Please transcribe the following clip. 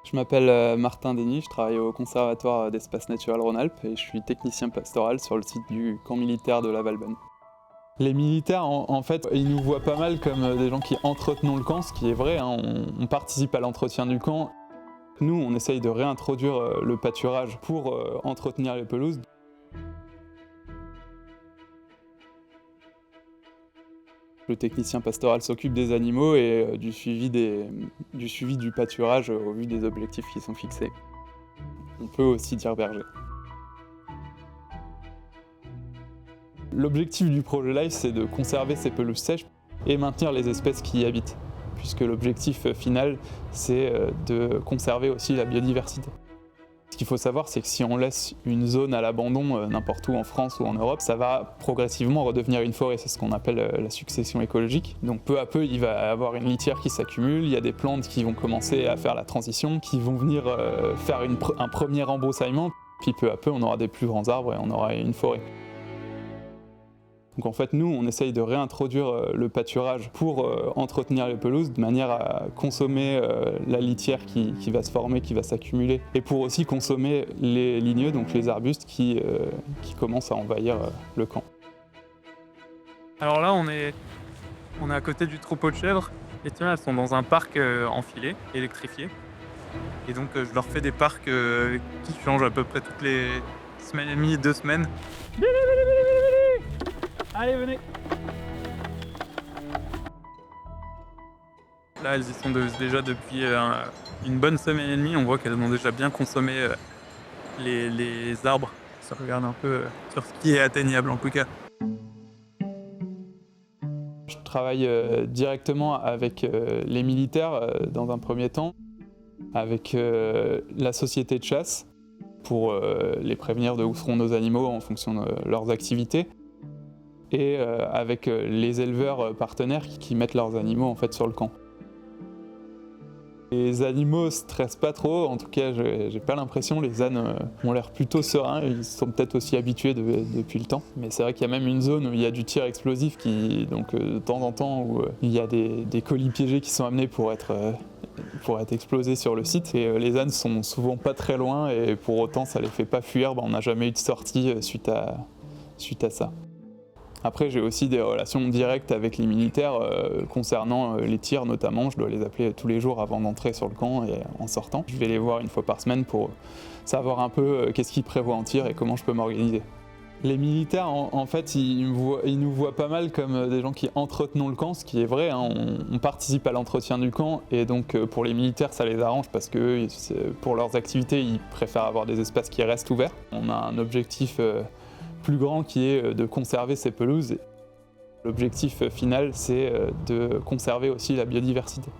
Je m'appelle Martin Denis, je travaille au Conservatoire d'Espaces Naturels Rhône-Alpes et je suis technicien pastoral sur le site du camp militaire de la Valbonne. Les militaires, en fait, ils nous voient pas mal comme des gens qui entretenons le camp, ce qui est vrai, hein, on participe à l'entretien du camp. Nous, on essaye de réintroduire le pâturage pour entretenir les pelouses. Le technicien pastoral s'occupe des animaux et du suivi du pâturage au vu des objectifs qui sont fixés. On peut aussi dire berger. L'objectif du projet LIFE, c'est de conserver ces pelouses sèches et maintenir les espèces qui y habitent, puisque l'objectif final, c'est de conserver aussi la biodiversité. Ce qu'il faut savoir, c'est que si on laisse une zone à l'abandon n'importe où en France ou en Europe, ça va progressivement redevenir une forêt. C'est ce qu'on appelle la succession écologique. Donc peu à peu, il va y avoir une litière qui s'accumule, il y a des plantes qui vont commencer à faire la transition, qui vont venir faire un premier embroussaillement, puis peu à peu, on aura des plus grands arbres et on aura une forêt. Donc en fait, nous, on essaye de réintroduire le pâturage pour entretenir les pelouses de manière à consommer la litière qui va se former, qui va s'accumuler, et pour aussi consommer les ligneux, donc les arbustes qui commencent à envahir le camp. Alors là, on est à côté du troupeau de chèvres. Et tiens, elles sont dans un parc enfilé, électrifié. Et donc, je leur fais des parcs qui changent à peu près toutes les semaines et demie, 2 semaines. Allez, venez! Là, elles y sont déjà depuis une bonne semaine et demie. On voit qu'elles ont déjà bien consommé les arbres. Ça regarde un peu sur ce qui est atteignable en tout cas. Je travaille directement avec les militaires dans un premier temps, avec la société de chasse pour les prévenir de où seront nos animaux en fonction de leurs activités, et avec les éleveurs partenaires qui mettent leurs animaux en fait sur le camp. Les animaux stressent pas trop, en tout cas j'ai pas l'impression, les ânes ont l'air plutôt sereins, ils sont peut-être aussi habitués depuis le temps. Mais c'est vrai qu'il y a même une zone où il y a du tir explosif, donc de temps en temps où il y a des colis piégés qui sont amenés pour être explosés sur le site. Et les ânes sont souvent pas très loin et pour autant ça les fait pas fuir, on n'a jamais eu de sortie suite à ça. Après, j'ai aussi des relations directes avec les militaires concernant les tirs notamment. Je dois les appeler tous les jours avant d'entrer sur le camp et en sortant. Je vais les voir une fois par semaine pour savoir un peu qu'est-ce qu'ils prévoient en tir et comment je peux m'organiser. Les militaires, en fait, ils nous voient pas mal comme des gens qui entretenons le camp, ce qui est vrai, hein. On participe à l'entretien du camp et donc pour les militaires, ça les arrange parce que pour leurs activités, ils préfèrent avoir des espaces qui restent ouverts. On a un objectif plus grand qui est de conserver ces pelouses. L'objectif final, c'est de conserver aussi la biodiversité.